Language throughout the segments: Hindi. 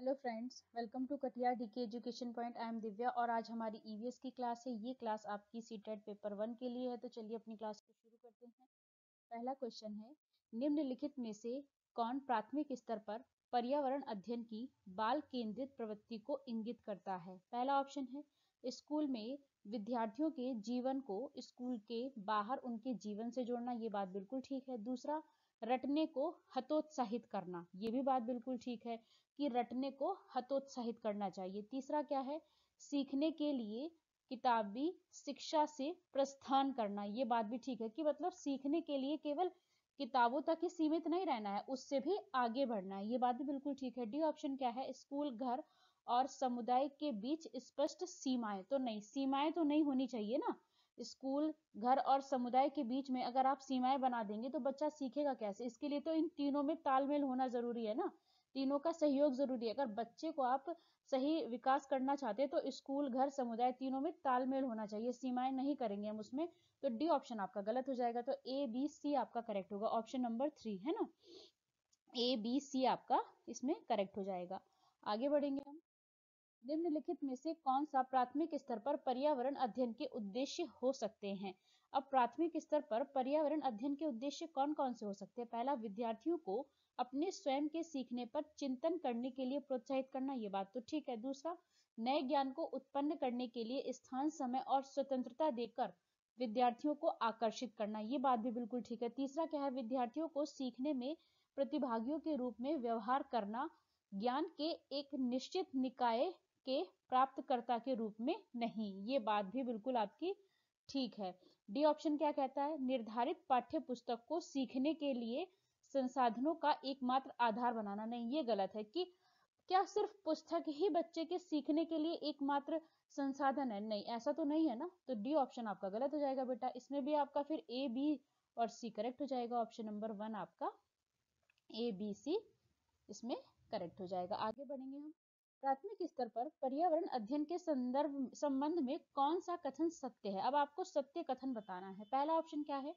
Hello friends, welcome to Katiyar DK education point. I am Divya और आज हमारी ईवीएस की क्लास है। ये क्लास आपकी सीटेट पेपर 1 के लिए है। तो चलिए अपनी क्लास को शुरू करते हैं। पहला क्वेश्चन है, निम्नलिखित में से कौन प्राथमिक स्तर पर पर्यावरण अध्ययन की बाल केंद्रित प्रवृत्ति को इंगित करता है? पहला ऑप्शन है स्कूल में विद्यार्थियों के जीवन को स्कूल के बाहर उनके जीवन से जोड़ना। ये बात बिल्कुल ठीक है। दूसरा, रटने को हतोत्साहित करना। ये भी बात बिल्कुल ठीक है कि रटने को हतोत्साहित करना चाहिए। तीसरा क्या है, सीखने के लिए किताबी शिक्षा से प्रस्थान करना। ये बात भी ठीक है कि मतलब सीखने के लिए केवल किताबों तक ही सीमित नहीं रहना है, उससे भी आगे बढ़ना है। ये बात भी बिल्कुल ठीक है। डी ऑप्शन क्या है, स्कूल घर और समुदाय के बीच स्पष्ट सीमाएं। तो नहीं, सीमाएं तो नहीं होनी चाहिए ना। स्कूल घर और समुदाय के बीच में अगर आप सीमाएं बना देंगे तो बच्चा सीखेगा कैसे? इसके लिए तो इन तीनों में तालमेल होना जरूरी है ना, तीनों का सहयोग जरूरी है। अगर बच्चे को आप सही विकास करना चाहते हैं तो स्कूल घर समुदाय तीनों में तालमेल होना चाहिए। सीमाएं नहीं करेंगे हम उसमें, तो डी ऑप्शन आपका गलत हो जाएगा। तो ए बी सी आपका करेक्ट होगा, ऑप्शन नंबर 3 है ना, ए बी सी आपका इसमें करेक्ट हो जाएगा। आगे बढ़ेंगे हम। निम्नलिखित में से कौन सा प्राथमिक स्तर पर पर्यावरण अध्ययन के उद्देश्य हो सकते हैं? अब प्राथमिक स्तर पर पर्यावरण अध्ययन के उद्देश्य कौन कौन से हो सकते हैं? पहला, विद्यार्थियों को अपने स्वयं के सीखने पर चिंतन करने के लिए प्रोत्साहित करना। ये बात तो ठीक है। दूसरा, नए ज्ञान को उत्पन्न करने के लिए स्थान समय और स्वतंत्रता देकर विद्यार्थियों को आकर्षित करना। ये बात भी बिल्कुल ठीक है। तीसरा क्या है, विद्यार्थियों को सीखने में प्रतिभागियों के रूप में व्यवहार करना, ज्ञान के एक निश्चित निकाय के प्राप्तकर्ता के रूप में नहीं। ये बात भी बिल्कुल आपकी ठीक है। डी ऑप्शन क्या कहता है, निर्धारित पाठ्य पुस्तक को सीखने के लिए संसाधनों का एकमात्र आधार बनाना। नहीं, ये गलत है कि क्या सिर्फ पुस्तक ही बच्चे के सीखने के लिए एकमात्र संसाधन है? नहीं, ऐसा तो नहीं है ना। तो डी ऑप्शन आपका गलत हो जाएगा बेटा। इसमें भी आपका फिर ए बी और सी करेक्ट हो जाएगा। ऑप्शन नंबर 1 आपका ए बी सी इसमें करेक्ट हो जाएगा। आगे बढ़ेंगे हम। प्राथमिक स्तर पर पर्यावरण अध्ययन के संबंध में कौन सा कथन सत्य है? अब आपको सत्य कथन बताना है। पहला ऑप्शन क्या है,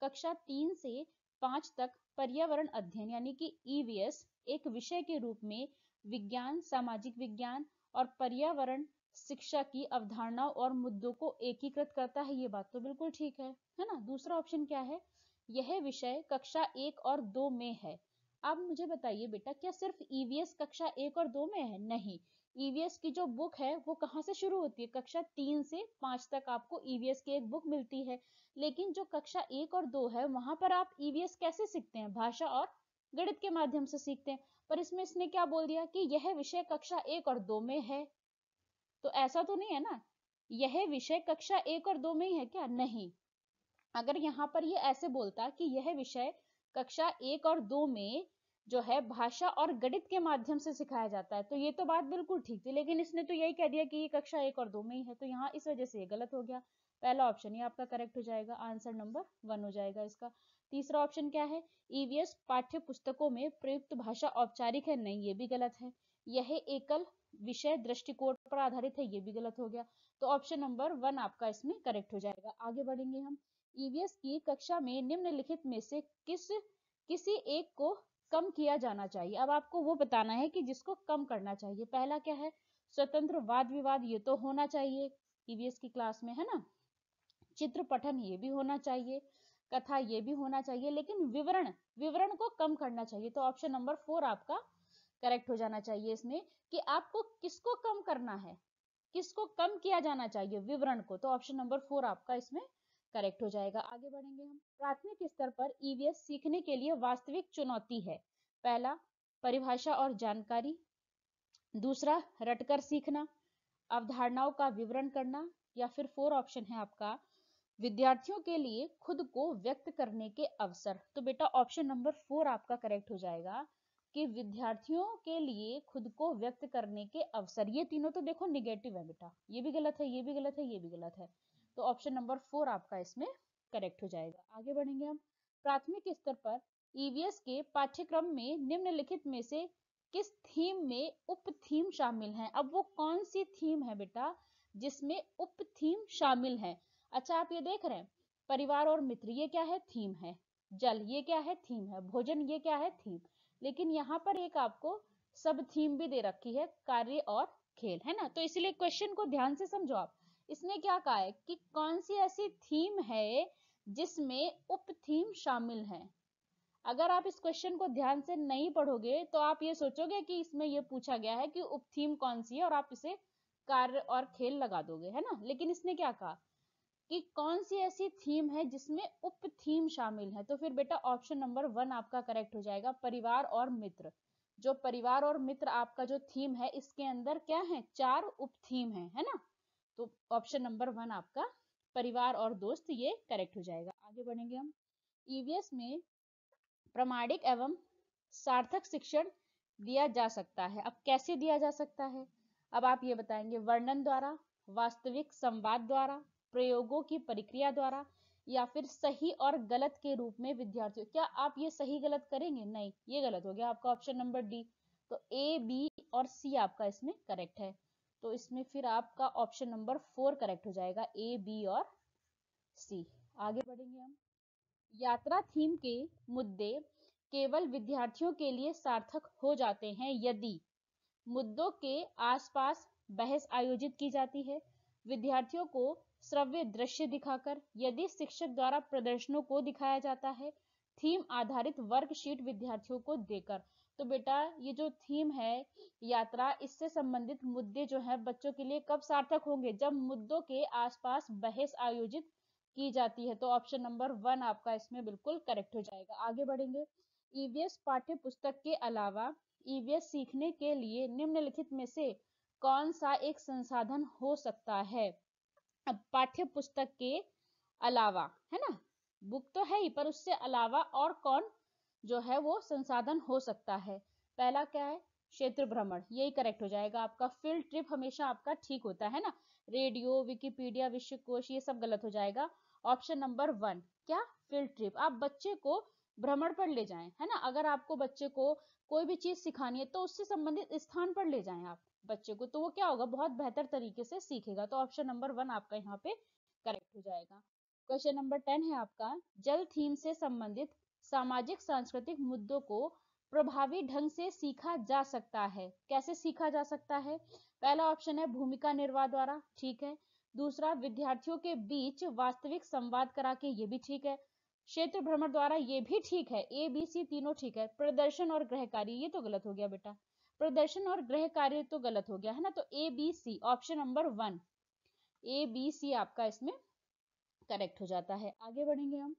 कक्षा 3 से 5 तक पर्यावरण अध्ययन यानी कि ईवीएस एक विषय के रूप में विज्ञान, सामाजिक विज्ञान और पर्यावरण शिक्षा की अवधारणाओं और मुद्दों को एकीकृत करता है। ये बात तो बिल्कुल ठीक है ना। दूसरा ऑप्शन क्या है, यह विषय कक्षा 1 और 2 में है। आप मुझे बताइए बेटा, क्या सिर्फ ईवीएस कक्षा 1 और 2 में है? नहीं, ईवीएस की जो बुक है वो कहाँ से शुरू होती है? कक्षा 3 से 5 तक आपको ईवीएस की एक बुक मिलती है। लेकिन जो कक्षा 1 और 2 है वहां पर आप ईवीएस कैसे सीखते हैं? भाषा और गणित के माध्यम से सीखते हैं। पर इसमें इसने क्या बोल दिया कि यह विषय कक्षा 1 और 2 में है। तो ऐसा तो नहीं है ना, यह विषय कक्षा 1 और 2 में ही है क्या? नहीं। अगर यहाँ पर ये ऐसे बोलता कि यह विषय कक्षा 1 और 2 में जो है भाषा और गणित के माध्यम से सिखाया जाता है, तो ये तो बात बिल्कुल ठीक थी। लेकिन इसने तो यही कह दिया कि ये कक्षा 1 और 2 में ही है, तो यहाँ इस वजह से ये गलत हो गया। पहला ऑप्शन ये आपका करेक्ट हो जाएगा, आंसर नंबर 1 हो जाएगा इसका। तीसरा ऑप्शन क्या है, ईवीएस पाठ्य पुस्तकों में प्रयुक्त भाषा औपचारिक है। नहीं, ये भी गलत है। यह एकल विषय दृष्टिकोण पर आधारित है। ये भी गलत हो गया। तो ऑप्शन नंबर 1 आपका इसमें करेक्ट हो जाएगा। आगे बढ़ेंगे हम। ईवीएस की कक्षा में निम्नलिखित में से किसी एक को कम किया जाना चाहिए। अब आपको वो बताना है कि जिसको कम करना चाहिए। पहला क्या है, स्वतंत्र वाद विवाद, ये तो होना चाहिए ईवीएस की क्लास में, है ना। चित्र पठन ये भी होना चाहिए, कथा ये भी होना चाहिए, लेकिन विवरण विवरण को कम करना चाहिए। तो ऑप्शन नंबर 4 आपका करेक्ट हो जाना चाहिए इसमें, कि आपको किसको कम करना है, किसको कम किया जाना चाहिए, विवरण को। तो ऑप्शन नंबर 4 आपका इसमें करेक्ट हो जाएगा। आगे बढ़ेंगे हम। प्राथमिक स्तर पर ईवीएस सीखने के लिए वास्तविक चुनौती है। पहला, परिभाषा और जानकारी। दूसरा, रटकर सीखना, अवधारणाओं का विवरण करना, या फिर 4 ऑप्शन है आपका, विद्यार्थियों के लिए खुद को व्यक्त करने के अवसर। तो बेटा ऑप्शन नंबर 4 आपका करेक्ट हो जाएगा, कि विद्यार्थियों के लिए खुद को व्यक्त करने के अवसर। ये तीनों तो देखो निगेटिव है बेटा, ये भी गलत है, ये भी गलत है, ये भी गलत है। तो ऑप्शन नंबर 4 आपका इसमें करेक्ट हो जाएगा। आगे बढ़ेंगे हम। प्राथमिक स्तर पर ईवीएस के पाठ्यक्रम में निम्नलिखित में से किस थीम में उप थीम शामिल है? अब वो कौन सी थीम है बेटा जिसमें उप थीम शामिल है? अच्छा, आप ये देख रहे हैं, परिवार और मित्र ये क्या है? थीम है। जल ये क्या है? थीम है। भोजन ये क्या है? थीम। लेकिन यहाँ पर एक आपको सब थीम भी दे रखी है, कार्य और खेल, है ना। तो इसलिए क्वेश्चन को ध्यान से समझो आप। इसने क्या कहा है कि कौन सी ऐसी थीम है जिसमें उप थीम शामिल है। अगर आप इस क्वेश्चन को ध्यान से नहीं पढ़ोगे तो आप ये सोचोगे कि इसमें ये पूछा गया है कि उप थीम कौन सी है और आप इसे कार्य और खेल लगा दोगे, है ना। लेकिन इसने क्या कहा कि कौन सी ऐसी थीम है जिसमें उप थीम शामिल है। तो फिर बेटा ऑप्शन नंबर 1 आपका करेक्ट हो जाएगा, परिवार और मित्र। जो परिवार और मित्र आपका जो थीम है, इसके अंदर क्या है, 4 उप थीम है ना। तो ऑप्शन नंबर 1 आपका परिवार और दोस्त ये करेक्ट हो जाएगा। आगे बढ़ेंगे हम। ईवीएस में प्रामाणिक एवं सार्थक शिक्षण दिया जा सकता है। अब कैसे दिया जा सकता है, अब आप ये बताएंगे, वर्णन द्वारा, वास्तविक संवाद द्वारा, प्रयोगों की प्रक्रिया द्वारा, या फिर सही और गलत के रूप में विद्यार्थियों। क्या आप ये सही गलत करेंगे, नहीं, ये गलत हो गया आपका ऑप्शन नंबर डी। तो ए, बी और सी आपका इसमें करेक्ट है। तो इसमें फिर आपका ऑप्शन नंबर 4 करेक्ट हो जाएगा, ए, बी और सी। आगे बढ़ेंगे हम। यात्रा थीम के मुद्दे केवल विद्यार्थियों के लिए सार्थक हो जाते हैं यदि मुद्दों के आसपास बहस आयोजित की जाती है, विद्यार्थियों को श्रव्य दृश्य दिखाकर, यदि शिक्षक द्वारा प्रदर्शनों को दिखाया जाता है, थीम आधारित वर्कशीट विद्यार्थियों को देकर। तो बेटा ये जो थीम है यात्रा, इससे संबंधित मुद्दे जो है बच्चों के लिए कब सार्थक होंगे, जब मुद्दों के आसपास बहस आयोजित की जाती है। तो ऑप्शन नंबर 1 आपका इसमें बिल्कुल करेक्ट हो जाएगा। आगे बढ़ेंगे। ईवीएस पाठ्य पुस्तक के अलावा ईवीएस सीखने के लिए निम्नलिखित में से कौन सा एक संसाधन हो सकता है। अब पाठ्य पुस्तक के अलावा, है ना, बुक तो है ही पर उससे अलावा और कौन जो है वो संसाधन हो सकता है। पहला क्या है, क्षेत्र भ्रमण, यही करेक्ट हो जाएगा आपका। फील्ड ट्रिप हमेशा आपका ठीक होता है ना। रेडियो, विकिपीडिया, विश्वकोश, ये सब गलत हो जाएगा। ऑप्शन नंबर 1 क्या, फील्ड ट्रिप, आप बच्चे को भ्रमण पर ले जाएं, है ना। अगर आपको बच्चे को कोई भी चीज सिखानी है तो उससे संबंधित स्थान पर ले जाएं आप बच्चे को, तो वो क्या होगा, बहुत बेहतर तरीके से सीखेगा। तो ऑप्शन नंबर 1 आपका यहाँ पे करेक्ट हो जाएगा। क्वेश्चन नंबर 10 है आपका, जल थीम से संबंधित सामाजिक सांस्कृतिक मुद्दों को प्रभावी ढंग से सीखा जा सकता है। कैसे सीखा जा सकता है, पहला ऑप्शन है भूमिका निर्वाह द्वारा, ठीक है। दूसरा, विद्यार्थियों के बीच वास्तविक संवाद करा के, ये भी ठीक है। क्षेत्र भ्रमण द्वारा, ये भी ठीक है। ए, बी, सी तीनों ठीक है। प्रदर्शन और गृह कार्य, ये तो गलत हो गया बेटा, प्रदर्शन और गृह कार्य तो गलत हो गया, है ना। तो ए, बी, सी, ऑप्शन नंबर 1 ए, बी, सी आपका इसमें करेक्ट हो जाता है। आगे बढ़ेंगे हम।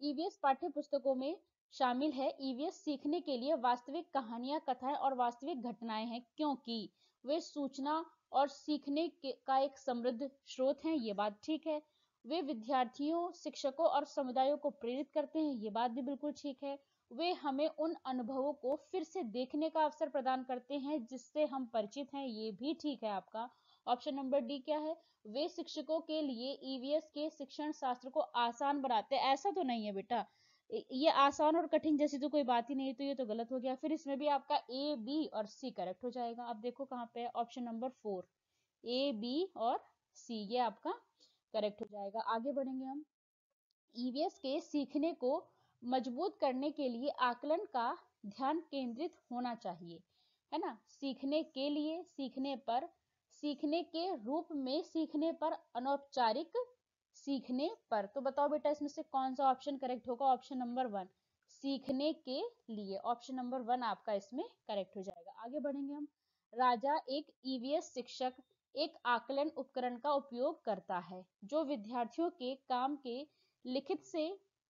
ईवीएस पाठ्य पुस्तकों में शामिल है। ईवीएस सीखने के लिए वास्तविक कहानियां, कथाएं और वास्तविक घटनाएं हैं, क्योंकि वे सूचना और सीखने का एक समृद्ध स्रोत हैं, ये बात ठीक है। वे विद्यार्थियों, शिक्षकों और समुदायों को प्रेरित करते हैं, ये बात भी बिल्कुल ठीक है। वे हमें उन अनुभवों को फिर से देखने का अवसर प्रदान करते हैं जिससे हम परिचित हैं, ये भी ठीक है आपका। ऑप्शन नंबर डी क्या है, वे शिक्षकों के लिए ईवीएस के शिक्षण शास्त्र को आसान बनाते हैं। ऐसा तो नहीं है बेटा, ये आसान और कठिन जैसी तो कोई बात ही नहीं है, तो ये तो गलत हो गया। फिर इसमें भी आपका ए, बी और सी करेक्ट हो जाएगा। अब देखो कहाँ पे, ऑप्शन नंबर 4 ए, बी और सी, ये आपका करेक्ट हो जाएगा। आगे बढ़ेंगे हम। ईवीएस के सीखने को मजबूत करने के लिए आकलन का ध्यान केंद्रित होना चाहिए, है ना। सीखने के लिए, सीखने पर, सीखने के रूप में, सीखने पर, अनौपचारिक सीखने पर। तो बताओ बेटा इसमें से कौन सा ऑप्शन करेक्ट होगा। ऑप्शन नंबर 1 सीखने के लिए, ऑप्शन नंबर 1 आपका इसमें करेक्ट हो जाएगा। आगे बढ़ेंगे हम। राजा एक ईवीएस शिक्षक एक आकलन उपकरण का उपयोग करता है जो विद्यार्थियों के काम के लिखित से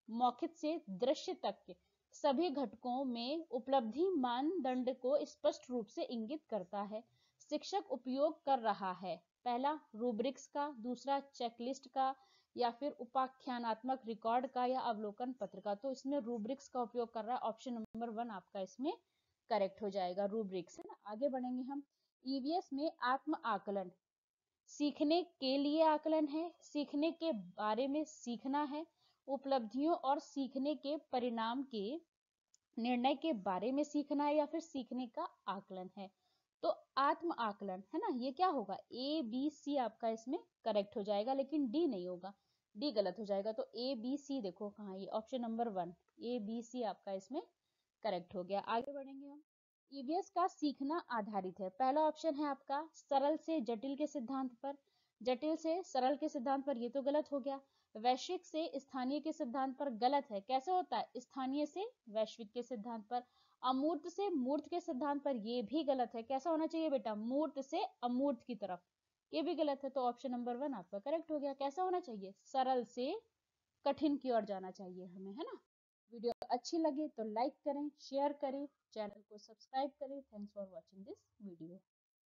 मौखिक से दृश्य तक के सभी घटकों में उपलब्धि मानदंड को स्पष्ट रूप से इंगित करता है। शिक्षक उपयोग कर रहा है, पहला रूब्रिक्स का, दूसरा चेकलिस्ट का, या फिर उपाख्यानात्मक रिकॉर्ड का, या अवलोकन पत्र का। तो इसमें रूब्रिक्स का उपयोग कर रहा है, ऑप्शन नंबर 1 आपका इसमें करेक्ट हो जाएगा, रूब्रिक्स, है ना। आगे बढ़ेंगे हम। ईवीएस में आत्म आकलन, सीखने के लिए आकलन है, सीखने के बारे में सीखना है, उपलब्धियों और सीखने के परिणाम के निर्णय के बारे में सीखना है, या फिर सीखने का आकलन है। तो आत्म आकलन, है ना, ये क्या होगा, ए, बी, सी आपका इसमें करेक्ट हो जाएगा, लेकिन डी नहीं होगा, डी गलत हो जाएगा। तो ए, बी, सी देखो कहाँ, ये ऑप्शन नंबर 1 ए, बी, सी आपका इसमें करेक्ट हो गया। आगे बढ़ेंगे हम। ईवीएस का सीखना आधारित है। पहला ऑप्शन है आपका सरल से जटिल के सिद्धांत पर, जटिल से सरल के सिद्धांत पर, ये तो गलत हो गया। वैश्विक से स्थानीय के सिद्धांत पर, गलत है। कैसे होता है? स्थानीय से वैश्विक के सिद्धांत पर। अमूर्त से मूर्त के सिद्धांत पर, ये भी गलत है। कैसा होना चाहिए बेटा? मूर्त से अमूर्त की तरफ, ये भी गलत है। तो ऑप्शन नंबर 1 आपका करेक्ट हो गया। कैसा होना चाहिए? सरल से कठिन की ओर जाना चाहिए हमें, है ना। वीडियो अच्छी लगे तो लाइक करें, शेयर करें, चैनल को सब्सक्राइब करें। Thanks for watching this video.